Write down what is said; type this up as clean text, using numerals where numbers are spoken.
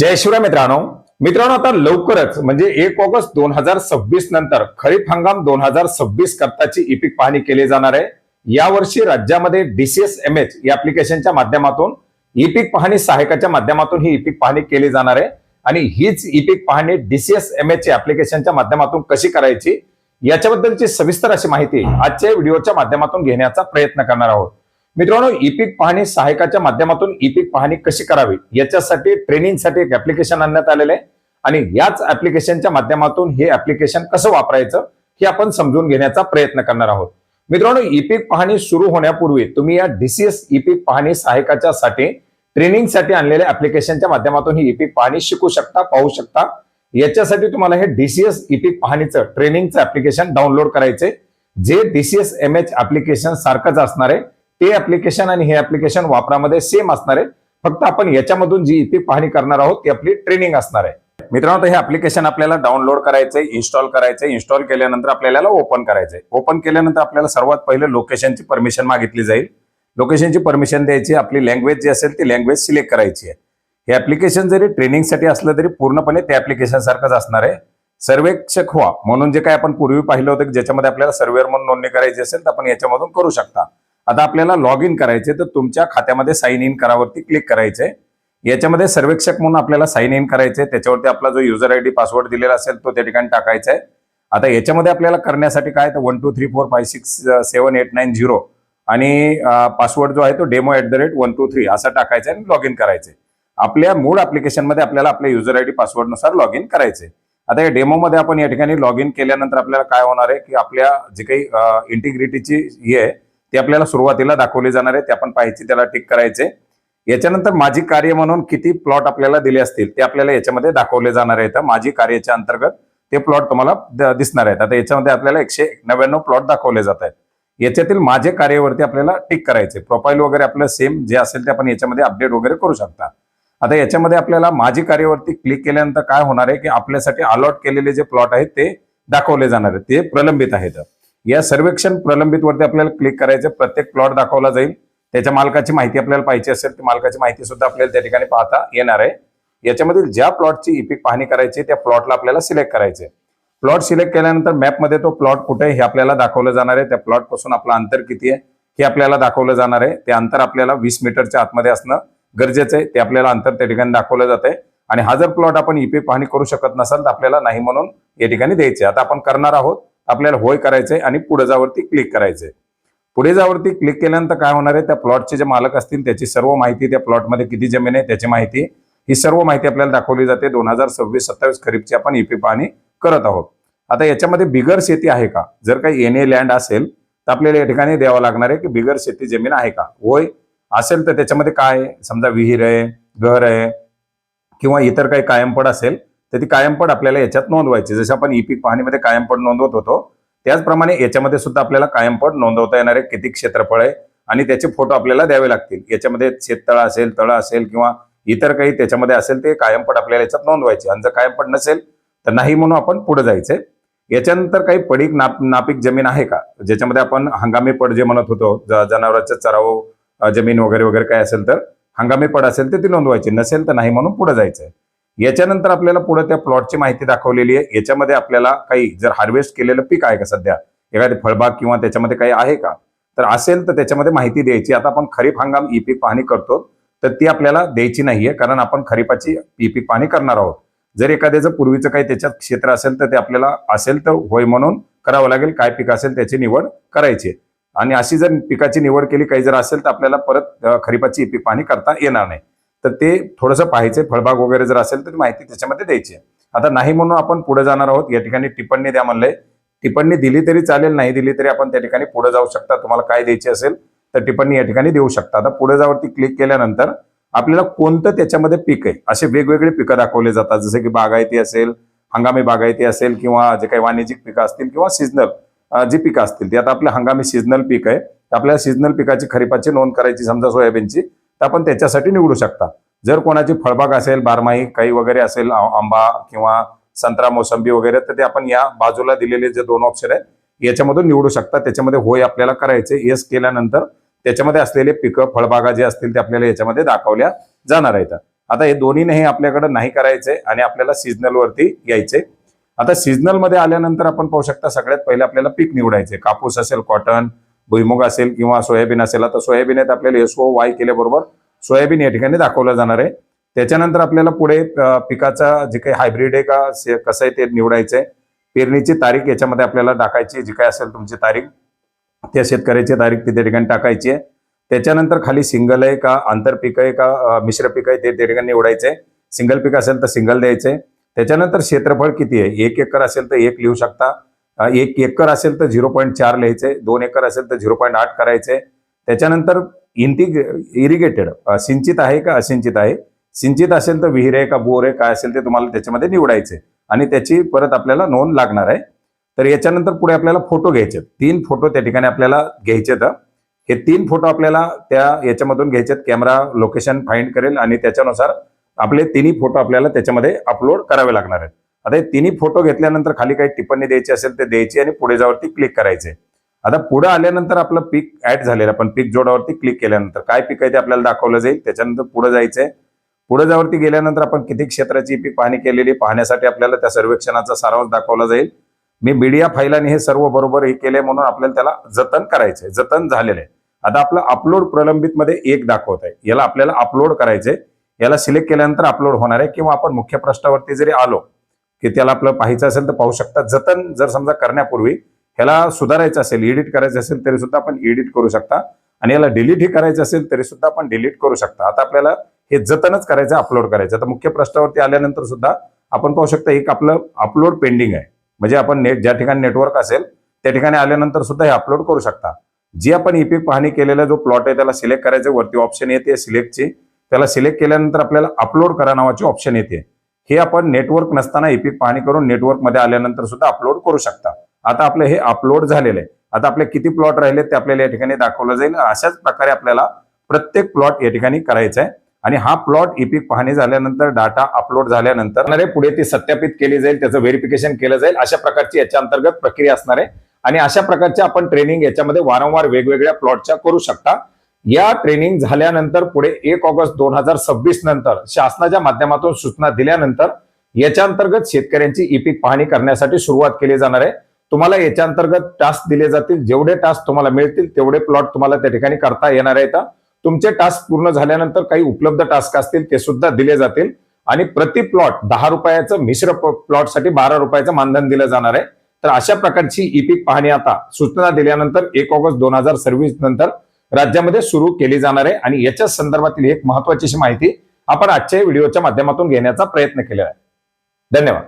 जय शिवराय मित्रांनो आता लवकरच म्हणजे 1 ऑगस्ट 2026 नंतर खरीप हंगाम 2026 करताची ई पीक पाहणी केली जाणार आहे। यावर्षी राज्यामध्ये DCSMH या ऍप्लिकेशनच्या माध्यमातून ई पीक पाहणी सहायकाच्या माध्यमातून ही ई पीक पाहणी केली जाणार आहे आणि हीच ई पीक पाहणी DCSMH ऍप्लिकेशनच्या माध्यमातून कशी करायची याच्याबद्दलची सविस्तर अशी माहिती आजच्या व्हिडिओच्या माध्यमातून घेण्याचा प्रयत्न करणार आहोत। मित्रांनो, ई पीक पाहणी सहायकाच्या माध्यमातून ई पीक पाहणी कशी करावी याच्यासाठी ट्रेनिंगसाठी एक ऍप्लिकेशन आणण्यात आलेले आहे आणि याच ऍप्लिकेशनच्या माध्यमातून हे ऍप्लिकेशन कसं वापरायचं हे आपण समजून घेण्याचा प्रयत्न करणार आहोत। मित्रांनो, ई पीक पाहणी सुरू होण्यापूर्वी तुम्ही या DCS ई पीक पाहणी सहायकाच्या साठी ट्रेनिंगसाठी आणलेल्या ऍप्लिकेशनच्या माध्यमातून ही ई पीक पाहणी शिकू शकता, पाहू शकता। याच्यासाठी तुम्हाला हे DCS ई पीक पाहणीचं ट्रेनिंगचं ऍप्लिकेशन डाउनलोड करायचे, जे DCSMH ऍप्लिकेशन सारखंच असणार आहे। ते ऍप्लिकेशन आणि हे ऍप्लिकेशन वापरामध्ये सेम असणार आहे, फक्त आपण याच्यामधून जी ई पीक पाहणी करणार आहोत ती आपली ट्रेनिंग असणार आहे। मित्रांनो, हे ऍप्लिकेशन आपल्याला डाउनलोड करायचंय, इन्स्टॉल करायचंय। इन्स्टॉल केल्यानंतर आपल्याला ओपन करायचंय। ओपन केल्यानंतर आपल्याला सर्वात पहिले लोकेशनची परमिशन मागितली जाईल। लोकेशनची परमिशन द्यायची, आपली लँग्वेज जी असेल ती लँग्वेज सिलेक्ट करायची आहे। हे ऍप्लिकेशन जरी ट्रेनिंगसाठी असलं तरी पूर्णपणे त्या ऍप्लिकेशन सारखंच असणार आहे। सर्वेक्षक व्हा म्हणून जे काय आपण पूर्वी पाहिलं होतं की ज्याच्यामध्ये आपल्याला सर्वेअर म्हणून नोंदणी करायची असेल तर आपण याच्यामधून करू शकता। आता आपल्याला लॉग इन करायचे, तर तुमच्या खात्यामध्ये साइन इन करावरती क्लिक करायचंय। याच्यामध्ये सर्वेक्षक म्हणून आपल्याला साइन इन करायचंय, त्याच्यावरती आपला जो युजर आयडी पासवर्ड दिलेला असेल तो त्या ठिकाणी टाकायचा आहे। आता याच्यामध्ये आपल्याला करण्यासाठी काय तर 1234567890 आणि पासवर्ड जो आहे तो demo@123 असा टाकायचा आणि लॉग इन करायचंय। आपल्या मूळ ऍप्लिकेशन मध्ये आपल्याला आपल्या युजर आयडी पासवर्ड नुसार लॉग इन करायचंय। आता या डेमो मध्ये आपण या ठिकाणी लॉग इन केल्यानंतर आपल्याला काय होणार आहे की आपल्या जे काही इंटिग्रिटीची हे आहे ते आपल्याला सुरुवातीला दाखवले जाणार आहे, ते आपण पाहायची, त्याला टिक करायचे। याच्यानंतर माझी कार्य म्हणून किती प्लॉट आपल्याला दिले असतील ते आपल्याला याच्यामध्ये दाखवले जाणार आहेत। माझी कार्याच्या अंतर्गत ते प्लॉट तुम्हाला दिसणार आहेत। आता याच्यामध्ये आपल्याला 199 प्लॉट दाखवले जात आहेत। याच्यातील माझे कार्यवरती आपल्याला टिक करायचे। प्रोफाईल वगैरे आपलं सेम जे असेल ते आपण याच्यामध्ये अपडेट वगैरे करू शकता। आता याच्यामध्ये आपल्याला माझी कार्यवरती क्लिक केल्यानंतर काय होणार आहे की आपल्यासाठी अलॉट केलेले जे प्लॉट आहेत ते दाखवले जाणार आहेत, ते प्रलंबित आहेत। या सर्वेक्षण प्रलंबित वरती आपल्याला क्लिक करायचं, प्रत्येक प्लॉट दाखवला जाईल। त्याच्या मालकाची माहिती आपल्याला पाहिजे असेल ती मालकाची माहिती सुद्धा आपल्याला त्या ठिकाणी पाहता येणार आहे। याच्यामधील ज्या प्लॉटची ई पीक पाहणी करायची त्या प्लॉटला आपल्याला सिलेक्ट करायचे। प्लॉट सिलेक्ट केल्यानंतर मॅपमध्ये तो प्लॉट कुठे आहे हे आपल्याला दाखवलं जाणार आहे। त्या प्लॉट पासून आपलं अंतर किती आहे हे आपल्याला दाखवलं जाणार आहे। ते अंतर आपल्याला 20 मीटरच्या आतमध्ये असणं गरजेचं आहे, ते आपल्याला अंतर त्या ठिकाणी दाखवलं जात आहे। आणि हा जर प्लॉट आपण ई पीक पाहणी करू शकत नसाल तर आपल्याला नाही म्हणून या ठिकाणी द्यायचे। आता आपण करणार आहोत, आपल्याला होय करायचंय आणि पुढे जावरती क्लिक करायचंय। पुढे जावरती क्लिक केल्यानंतर काय होणार आहे, त्या प्लॉटचे जे मालक असतील त्याची सर्व माहिती, त्या प्लॉटमध्ये किती जमीन आहे त्याची माहिती, ही सर्व माहिती आपल्याला दाखवली जाते। 2026-27 खरीपची आपण ई पीक पाहणी करत आहोत। आता याच्यामध्ये बिगर शेती आहे का, जर काही एनए लँड असेल तर आपल्याला या ठिकाणी द्यावं लागणार आहे की बिगर शेती जमीन आहे का। होय असेल तर त्याच्यामध्ये काय, समजा विहीर आहे, घर आहे किंवा इतर काही कायमपड असेल तर ती कायमपड आपल्याला याच्यात नोंदवायची। जसं आपण ई पीक पाहणीमध्ये कायमपड नोंदवत होतो त्याचप्रमाणे याच्यामध्ये सुद्धा आपल्याला कायमपड नोंदवता येणार आहे, किती क्षेत्रफळ आहे आणि त्याचे फोटो आपल्याला द्यावे लागतील। याच्यामध्ये शेततळ असेल, तळ असेल किंवा इतर काही त्याच्यामध्ये असेल ते कायमपड आपल्याला याच्यात नोंदवायचे। आणि जर कायमपड नसेल तर नाही म्हणून आपण पुढे जायचंय। याच्यानंतर काही पडीक नापीक जमीन आहे का, ज्याच्यामध्ये आपण हंगामी पड जे म्हणत होतो, जनावरांचा चराव जमीन वगैरे वगैरे काय असेल तर हंगामी पड असेल तर ती नोंदवायची, नसेल तर नाही म्हणून पुढे जायचंय। याच्यानंतर आपल्याला पुढे त्या प्लॉटची माहिती दाखवलेली आहे। याच्यामध्ये आपल्याला काही जर हार्वेस्ट केलेलं पीक आहे का, सध्या एखादी फळबाग किंवा त्याच्यामध्ये काही आहे का, तर असेल तर त्याच्यामध्ये माहिती द्यायची। आता आपण खरीप हंगाम ई पीक पाहणी करतो तर ती आपल्याला द्यायची नाहीये, कारण आपण खरीपाची ई पीक पाहणी करणार आहोत। जर एखाद्याचं पूर्वीचं काही त्याच्यात क्षेत्र असेल तर ते आपल्याला असेल तर होय म्हणून करावं लागेल, काय पीक असेल त्याची निवड करायची। आणि अशी जर पिकाची निवड केली काही जर असेल तर आपल्याला परत खरीपाची ई पीक पाहणी करता येणार नाही, तर ते थोडंसं पाहायचंय। फळबाग वगैरे जर असेल तर माहिती त्याच्यामध्ये द्यायची। आता नाही म्हणून आपण पुढे जाणार आहोत। या ठिकाणी टिप्पणी द्या म्हणलंय, टिप्पणी दिली तरी चालेल, नाही दिली तरी आपण त्या ठिकाणी पुढे जाऊ शकता। तुम्हाला काय द्यायची असेल तर टिप्पणी या ठिकाणी देऊ शकता। आता पुढे जावरती क्लिक केल्यानंतर आपल्याला कोणतं त्याच्यामध्ये पीक आहे असे वेगवेगळे पिकं दाखवले जातात, जसे की बागायती असेल, हंगामी बागायती असेल किंवा जे काही वाणिज्यिक पिकं असतील किंवा सीजनल जी पिकं असतील ती। आता आपलं हंगामी सीजनल पीक आहे तर आपल्याला सीजनल पिकाची खरीपाची नोंद करायची, समजा सोयाबीनची, तर आपण त्याच्यासाठी निवडू शकता। जर कोणाची फळबाग असेल, बारमाही काही वगैरे असेल, आंबा किंवा संत्रा, मोसंबी वगैरे, तर ते आपण या बाजूला दिलेले जे 2 ऑप्शन आहेत याच्यामधून निवडू शकता। त्याच्यामध्ये होय आपल्याला करायचे। येस केल्यानंतर त्याच्यामध्ये असलेले पिकं, फळबागा जे असतील ते आपल्याला याच्यामध्ये दाखवल्या जाणार आहेत। आता हे दोन्ही नाही आपल्याकडे नाही करायचंय आणि आपल्याला सीझनल वरती यायचे. आता सीझनल मध्ये आल्यानंतर आपण पाहू शकता सगळ्यात पहिले आपल्याला पीक निवडायचे. कापूस असेल, कॉटन, भुईमुग असेल किंवा सोयाबीन असेल. आता सोयाबीन आहेत आपल्याला SOY केल्याबरोबर सोयाबीन या ठिकाणी दाखवलं जाणार आहे. त्याच्यानंतर आपल्याला पुढे पिकाचा जे काही हायब्रिड आहे का कसं आहे ते निवडायचंय. पेरणीची तारीख याच्यामध्ये आपल्याला टाकायची, जी काय असेल तुमची तारीख त्या शेतकऱ्याची तारीख त्या ठिकाणी टाकायची आहे. त्याच्यानंतर खाली सिंगल आहे का आंतरपीक आहे का मिश्र पीक आहे ते त्या ठिकाणी निवडायचंय. सिंगल पीक असेल तर सिंगल द्यायचंय. त्याच्यानंतर क्षेत्रफळ किती आहे, 1 एकर असेल तर 1 लिहू शकता, 1 एकर असेल तर 0.4 लिहायचंय, 2 एकर असेल तर 0.8 करायचंय. त्याच्यानंतर इरिगेटेड सिंचित आहे का असिंचित आहे. सिंचित असेल तर विहीर आहे का बोर आहे काय असेल ते तुम्हाला त्याच्यामध्ये निवडायचे आणि त्याची परत आपल्याला नोंद लागणार आहे. तर याच्यानंतर पुढे आपल्याला फोटो घ्यायचे. 3 फोटो त्या ठिकाणी आपल्याला घ्यायचे. हे 3 फोटो आपल्याला त्या याच्यामधून घ्यायचे. कॅमेरा लोकेशन फाइंड करेल आणि त्याच्यानुसार आपले 3 फोटो आपल्याला त्याच्यामध्ये अपलोड करावे लागणार आहेत. आता हे 3 फोटो घेतल्यानंतर खाली काही टिप्पणी द्यायची असेल ते द्यायची आणि पुढे जावरती क्लिक करायचे. आता पुढे आल्यानंतर आपलं पीक ऍड झालेलं, आपण पीक जोडावरती क्लिक केल्यानंतर काय पीक आहे ते आपल्याला दाखवलं जाईल. त्याच्यानंतर पुढे जायचंय. पुढे जावरती गेल्यानंतर आपण किती क्षेत्राची पीक पाहणी केलेली पाहण्यासाठी आपल्याला त्या सर्वेक्षणाचा सारांश दाखवला जाईल. मी मीडिया फाईलाने हे सर्व बरोबर हे केले म्हणून आपल्याला त्याला जतन करायचंय. जतन झालेलं आहे. आता आपलं अपलोड प्रलंबित मध्ये 1 दाखवत आहे. याला आपल्याला अपलोड करायचंय. याला सिलेक्ट केल्यानंतर अपलोड होणार आहे किंवा आपण मुख्य पृष्ठावरती जरी आलो की त्याला आपलं पाहायचं असेल तर पाहू शकता. जतन जर समजा करण्यापूर्वी ह्याला सुधारायचं असेल, एडिट करायचं असेल तरी सुद्धा आपण एडिट करू शकता आणि याला डिलीट ही करायचं असेल तरी सुद्धा आपण डिलीट करू शकता. आता आपल्याला हे जतनच करायचं, अपलोड करायचं. आता मुख्य पृष्ठावरती आल्यानंतर सुद्धा आपण पाहू शकता एक आपलं अपलोड पेंडिंग आहे. म्हणजे आपण ज्या ठिकाणी नेटवर्क असेल त्या ठिकाणी आल्यानंतर सुद्धा हे अपलोड करू शकता. जी आपण ई पीक पाहणी केलेला जो प्लॉट आहे त्याला सिलेक्ट करायचं. वरती ऑप्शन येते सिलेक्टची. त्याला सिलेक्ट केल्यानंतर आपल्याला अपलोड करा नावाची ऑप्शन येते. हे आपण नेटवर्क नसताना ई पीक पाहणी करून नेटवर्क मध्ये आल्यानंतर सुद्धा अपलोड करू शकता. आता आपलं हे अपलोड झालेलं आहे. आता आपले किती प्लॉट राहिले ते आपल्याला या ठिकाणी दाखवलं जाईल. अशाच प्रकारे आपल्याला प्रत्येक प्लॉट या ठिकाणी करायचा आहे आणि हा प्लॉट ई पीक पाहणी झाल्यानंतर डाटा अपलोड झाल्यानंतर पुढे ती सत्यापित केली जाईल, त्याचं व्हेरिफिकेशन केलं जाईल. अशा प्रकारची याच्या अंतर्गत प्रक्रिया असणार आहे आणि अशा प्रकारच्या आपण ट्रेनिंग याच्यामध्ये वारंवार वेगवेगळ्या प्लॉटच्या करू शकता. या ट्रेनिंग झाल्यानंतर पुढे 1 ऑगस्ट 2026 नंतर शासनाच्या माध्यमातून सूचना दिल्यानंतर याच्या अंतर्गत शेतकऱ्यांची ई पीक पाहणी करण्यासाठी सुरुवात केली जाणार आहे. तुम्हाला याच्या अंतर्गत टास्क दिले जातील. जेवढे टास्क तुम्हाला मिळतील तेवढे प्लॉट तुम्हाला त्या ठिकाणी करता येणार आहेत. तुमचे टास्क पूर्ण झाल्यानंतर काही उपलब्ध टास्क असतील ते सुद्धा दिले जातील आणि प्रति प्लॉट 10 रुपयाचं, मिश्र प्लॉटसाठी 12 रुपयाचं मानधन दिलं जाणार आहे. तर अशा प्रकारची ई पीक पाहणी आता सूचना दिल्यानंतर 1 ऑगस्ट 2026 नंतर राज्यामध्ये सुरू केली जाणार आहे आणि याच्या संदर्भातील एक महत्वाची माहिती आपण आजच्या व्हिडिओच्या माध्यमातून घेण्याचा प्रयत्न केलेला आहे. धन्यवाद.